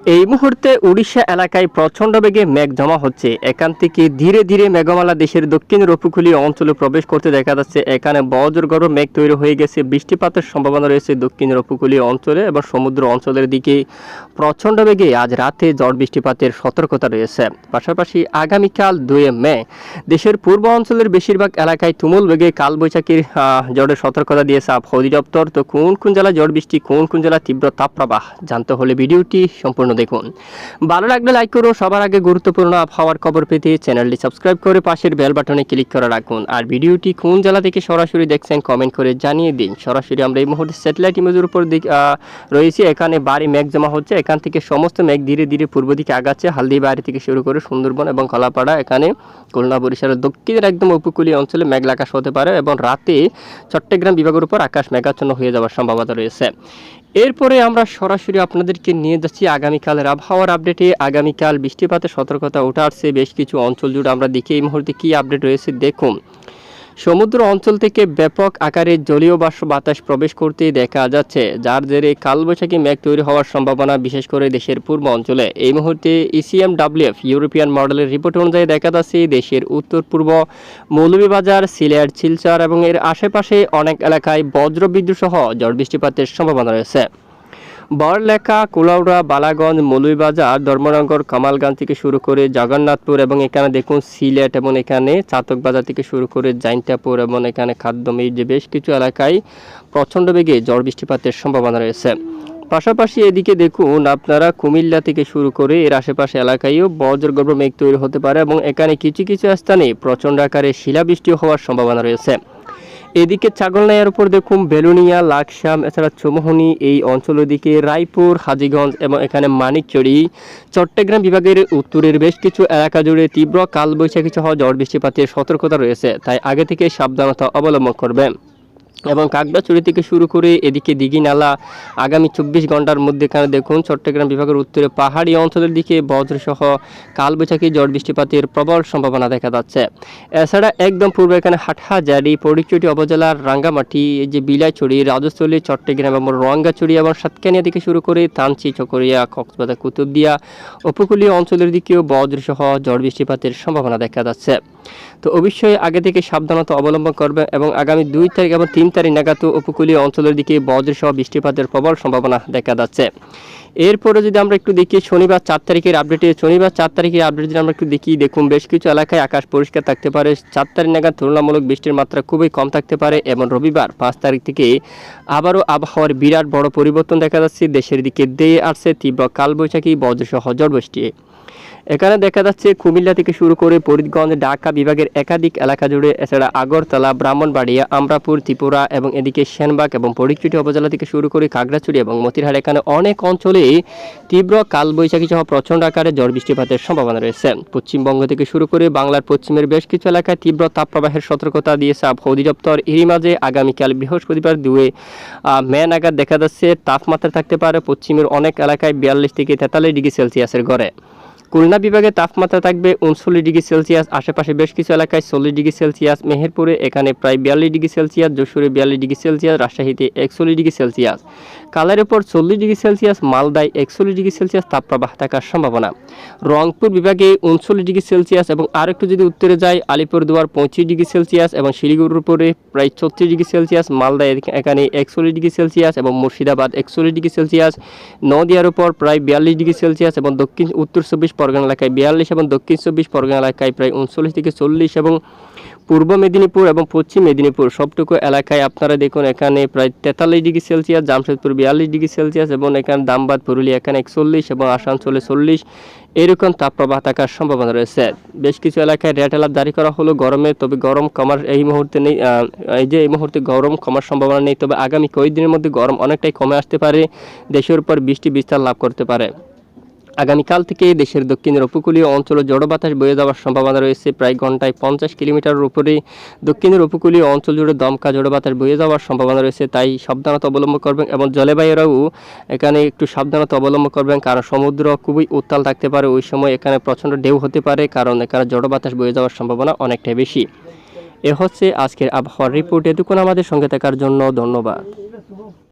এই মুহূর্তে উড়িষ্যা এলাকায় প্রচণ্ড বেগে মেঘ জমা হচ্ছে। এখান থেকে ধীরে ধীরে মেঘমালা দেশের দক্ষিণের উপকূলীয় অঞ্চলে প্রবেশ করতে দেখা যাচ্ছে। এখানে বজ্রগর্ভ মেঘ তৈরি হয়ে গেছে। বৃষ্টিপাতের সম্ভাবনা রয়েছে দক্ষিণের উপকূলীয় অঞ্চলে এবং সমুদ্র অঞ্চলের দিকে। প্রচণ্ড বেগে আজ রাতে ঝড় বৃষ্টিপাতের সতর্কতা রয়েছে। পাশাপাশি আগামীকাল 2 মে দেশের পূর্ব অঞ্চলের বেশিরভাগ এলাকায় তুমুল বেগে কালবৈশাখীর ঝড়ের সতর্কতা দিয়েছে আবহাওয়া অধিদপ্তর। তো কোন কোন জেলায় ঝড় বৃষ্টি, কোন কোন জেলায় তীব্র তাপপ্রবাহ জানতে হলে ভিডিওটি সম্পূর্ণ দেখুন। ভালো লাগলে লাইক করুন। সবার আগে গুরুত্বপূর্ণ আবহাওয়ার খবর পেতে চ্যানেলটি সাবস্ক্রাইব করে পাশের বেল বাটনে ক্লিক করে রাখুন। আর ভিডিওটি কোন জেলা থেকে সরাসরি দেখছেন কমেন্ট করে জানিয়ে দিন। সরাসরি আমরা এই মুহূর্তে স্যাটেলাইট ইমেজের উপর রয়েছি। এখানে ভারী মেঘ জমা হচ্ছে। এখান থেকে সমস্ত মেঘ ধীরে ধীরে পূর্ব দিকে আগাচ্ছে। হালদিবাড়ি থেকে শুরু করে সুন্দরবন এবং কলাপাড়া, এখানে খুলনা বরিশালের দক্ষিণের একদম উপকূলীয় অঞ্চলে মেঘলা আকাশ হতে পারে এবং রাতে চট্টগ্রাম বিভাগের উপর আকাশ মেঘাচ্ছন্ন হয়ে যাওয়ার সম্ভাবনা রয়েছে। এরপরে আমরা সরাসরি আপনাদেরকে নিয়ে যাচ্ছি আগামীকালের আবহাওয়ার আপডেটে। আগামীকাল বৃষ্টিপাতের সতর্কতা উঠে আসছে বেশ কিছু অঞ্চল জুড়ে। আমরা দেখি এই মুহূর্তে কী আপডেট রয়েছে দেখুন। সমুদ্র অঞ্চল থেকে ব্যাপক আকারে জলীয় বাতাস প্রবেশ করতে দেখা যাচ্ছে, যার জেরে কালবৈশাখী মেঘ তৈরি হওয়ার সম্ভাবনা, বিশেষ করে দেশের পূর্ব অঞ্চলে। এই মুহূর্তে ECMWF ইউরোপিয়ান মডেলের রিপোর্ট অনুযায়ী দেখা যাচ্ছে দেশের উত্তর পূর্ব মৌলভীবাজার, সিলেট, শিলচর এবং এর আশেপাশে অনেক এলাকায় বজ্রবিদ্যুৎ সহ ঝড় বৃষ্টিপাতের সম্ভাবনা রয়েছে। বড়লেখা, কুলাউড়া, বালাগঞ্জ, মৌলভীবাজার, ধর্মনগর, কামালগঞ্জ থেকে শুরু করে জগন্নাথপুর এবং এখানে দেখুন সিলেট এবং এখানে চাতকবাজার থেকে শুরু করে জাইন্টাপুর এবং এখানে খাদ্যমির যে বেশ কিছু এলাকায় প্রচণ্ড বেগে ঝড় বৃষ্টিপাতের সম্ভাবনা রয়েছে। পাশাপাশি এদিকে দেখুন আপনারা কুমিল্লা থেকে শুরু করে এর আশেপাশে এলাকায়ও বজ্রগর্ভ মেঘ তৈরি হতে পারে এবং এখানে কিছু কিছু স্থানে প্রচণ্ড আকারে শিলাবৃষ্টিও হওয়ার সম্ভাবনা রয়েছে। এদিকে ছাগলনাইয়ার উপর দেখুন বেলুনিয়া, লাকসাম, এছাড়া চৌমোহনী এই অঞ্চলের দিকে রায়পুর, হাজীগঞ্জ এবং এখানে মানিকচড়ি, চট্টগ্রাম বিভাগের উত্তরের বেশ কিছু এলাকা জুড়ে তীব্র কালবৈশাখী সহ ঝড় বৃষ্টিপাতের সতর্কতা রয়েছে, তাই আগে থেকে সাবধানতা অবলম্বন করবেন। এবং কাকড়াছড়ি থেকে শুরু করে এদিকে দিঘিনালা আগামী 24 ঘন্টার মধ্যে এখানে দেখুন চট্টগ্রাম বিভাগের উত্তরে পাহাড়ি অঞ্চলের দিকে বজ্রসহ কালবৈশাখী ঝড় বৃষ্টিপাতের প্রবল সম্ভাবনা দেখা যাচ্ছে। এছাড়া একদম পূর্বে এখানে হাটহাজারি, ফটিকছড়ি উপজেলার রাঙ্গামাটি, এই যে বিলাইছড়ি, রাজস্থলী, চট্টগ্রাম এবং রঙ্গাছড়ি এবং সাতকানিয়া থেকে শুরু করে থানচি, চকরিয়া, কক্সবাজার, কুতুবদিয়া উপকূলীয় অঞ্চলের দিকেও বজ্রসহ ঝড় বৃষ্টিপাতের সম্ভাবনা দেখা যাচ্ছে। তো অবশ্যই আগে থেকে সাবধানতা অবলম্বন করবে এবং আগামী 2 তারিখ এবং 3 তারিখ নাগাদ উপকূলীয় অঞ্চলের দিকে বজ্রসহ বৃষ্টিপাতের প্রবল সম্ভাবনা দেখা যাচ্ছে। এরপরে যদি আমরা একটু দেখি শনিবার 4 তারিখের আপডেটে, শনিবার 4 তারিখের আপডেট যদি আমরা একটু দেখি দেখুন বেশ কিছু এলাকায় আকাশ পরিষ্কার থাকতে পারে। 4 তারিখ নাগাদ তুলনামূলক বৃষ্টির মাত্রা খুবই কম থাকতে পারে এবং রবিবার 5 তারিখ থেকে আবারও আবহাওয়ার বিরাট বড় পরিবর্তন দেখা যাচ্ছে। দেশের দিকে দিয়ে আসছে তীব্র কালবৈশাখী বজ্রসহ ঝড় বৃষ্টি। এখানে দেখা যাচ্ছে কুমিল্লা থেকে শুরু করে ফরিদগঞ্জ, ঢাকা বিভাগের একাধিক এলাকা জুড়ে, এছাড়া আগরতলা, ব্রাহ্মণবাড়িয়া, আমরাপুর, ত্রিপুরা এবং এদিকে সেনবাগ এবং ফটিকছড়ি উপজেলা থেকে শুরু করে খাগড়াছড়ি এবং মতিরহাট, এখানে অনেক অঞ্চলে তীব্র কালবৈশাখী সহ প্রচণ্ড আকারে ঝড় বৃষ্টিপাতের সম্ভাবনা রয়েছে। পশ্চিমবঙ্গ থেকে শুরু করে বাংলার পশ্চিমের বেশ কিছু এলাকায় তীব্র তাপপ্রবাহের সতর্কতা দিয়েছে আবহাওয়া অধিদপ্তর। এরই মাঝে আগামীকাল বৃহস্পতিবার 2 মে নাগাদ দেখা যাচ্ছে তাপমাত্রা থাকতে পারে পশ্চিমের অনেক এলাকায় 42 থেকে 43 ডিগ্রি সেলসিয়াসের ঘরে। খুলনা বিভাগে তাপমাত্রা থাকবে 39 ডিগ্রি সেলসিয়াস, আশেপাশে বেশ কিছু এলাকায় 40 ডিগ্রি সেলসিয়াস, মেহেরপুরে এখানে প্রায় 42 ডিগ্রি সেলসিয়াস, যশোরে 42 ডিগ্রি সেলসিয়াস, রাজশাহীতে 41 ডিগ্রি সেলসিয়াস, কালার উপর 40 ডিগ্রি সেলসিয়াস, মালদায় 41 ডিগ্রি সেলসিয়াস তাপপ্রবাহ থাকার সম্ভাবনা। রংপুর বিভাগে 39 ডিগ্রি সেলসিয়াস এবং আরেকটু যদি উত্তরে যায় আলিপুরদুয়ার 25 ডিগ্রি সেলসিয়াস এবং শিলিগুড়ির উপরে প্রায় 36 ডিগ্রি সেলসিয়াস, মালদায় এখানে 41 ডিগ্রি সেলসিয়াস এবং মুর্শিদাবাদ 41 ডিগ্রি সেলসিয়াস, নদিয়ার উপর প্রায় 42 ডিগ্রি সেলসিয়াস এবং দক্ষিণ উত্তর 24 পরগনা এলাকায় 42 এবং দক্ষিণ 24 পরগনা এলাকায় প্রায় 39 থেকে 40 এবং পূর্ব মেদিনীপুর এবং পশ্চিম মেদিনীপুর সবটুকু এলাকায় আপনারা দেখুন এখানে প্রায় 43 degree Celsius, Jamshedpur 42 degree Celsius এবং এখানে দামবাদ, পুরুলিয়া এখানে 41 এবং আসানসোলে 40 এরকম তাপপ্রবাহ থাকার সম্ভাবনা রয়েছে। বেশ কিছু এলাকায় রেড অ্যালার্ট জারি করা হলো গরমে, তবে গরম কমার এই মুহূর্তে নেই। এই মুহূর্তে গরম কমার সম্ভাবনা নেই, তবে আগামী কয়েকদিনের মধ্যে গরম অনেকটাই কমে আসতে পারে, দেশের উপর বৃষ্টি বিস্তার লাভ করতে পারে। আগামীকাল থেকে দেশের দক্ষিণের উপকূলীয় অঞ্চলে ঝড়ো বাতাস বয়ে যাওয়ার সম্ভাবনা রয়েছে প্রায় ঘন্টায় 50 কিলোমিটারের উপরে। দক্ষিণের উপকূলীয় অঞ্চল জুড়ে দমকা ঝড়ো বাতাস বয়ে যাওয়ার সম্ভাবনা রয়েছে, তাই সাবধানতা অবলম্বন করবেন এবং জলবায়ুরাও এখানে একটু সাবধানতা অবলম্বন করবেন, কারণ সমুদ্র খুবই উত্তাল থাকতে পারে ওই সময়, এখানে প্রচণ্ড ঢেউ হতে পারে, কারণ এখানে ঝড়ো বাতাস বয়ে যাওয়ার সম্ভাবনা অনেকটাই বেশি। এ হচ্ছে আজকের আবহাওয়ার রিপোর্ট। এতক্ষণ আমাদের সঙ্গে থাকার জন্য ধন্যবাদ।